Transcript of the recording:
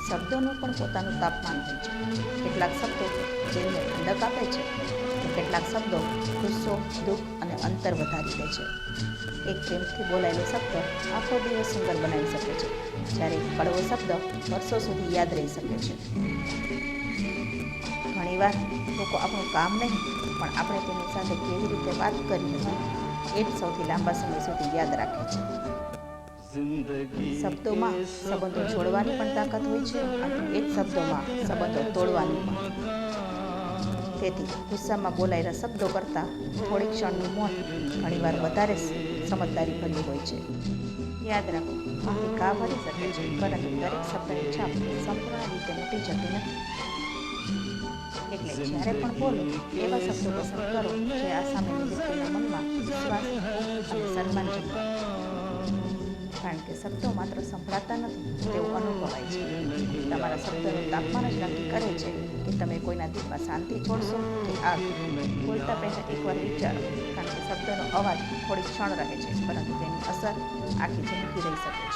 શબ્દોનું પણ પોતાનું તાપમાન હોય છે. કેટલાક શબ્દો જેમને ઠંડક આપે છે, તો કેટલાક શબ્દો ગુસ્સો, દુઃખ અને અંતર વધારી દે છે. એક પ્રેમથી બોલાયેલો શબ્દ આખો દિવસ સુંદર બનાવી શકે છે, જ્યારે એક કડવો શબ્દ વર્ષો સુધી યાદ રહી શકે છે. ઘણીવાર લોકો આપણું કામ નહીં, પણ આપણે તેની સાથે કેવી રીતે વાત કરી હતી એ જ સૌથી લાંબા સમય સુધી યાદ રાખે છે. શબ્દોમાં સંબંધો જોડવાની પણ તાકાત હોય છે અને એ જ શબ્દોમાં સંબંધો તોડવાની પણ. તેથી ગુસ્સામાં બોલાયેલા શબ્દો કરતાં થોડી ક્ષણનું મૌન ઘણીવાર વધારે સમજદારીભર્યું હોય છે. યાદ રાખો, માફી ઘા ભરી શકે છે, પરંતુ દરેક શબ્દની છાપ સંપૂર્ણ રીતે મટી જતી નથી. એટલે જ્યારે પણ બોલો, એવા શબ્દો પસંદ કરો જે આ સામેની વ્યક્તિના મનમાં વિશ્વાસ અને સન્માન જન્માવે. કારણ કે શબ્દો માત્ર સંભળાતા નથી, તેઓ અનુભવાય છે. તમારા શબ્દનું તાપમાન જ નક્કી કરે છે કે તમે કોઈના દિલમાં શાંતિ છોડશો કે આગ. બોલતા પહેલાં એકવાર વિચારો, કારણ કે શબ્દનો અવાજ થોડી ક્ષણ રહે છે, પરંતુ તેની અસર આખી જિંદગી રહી શકે છે.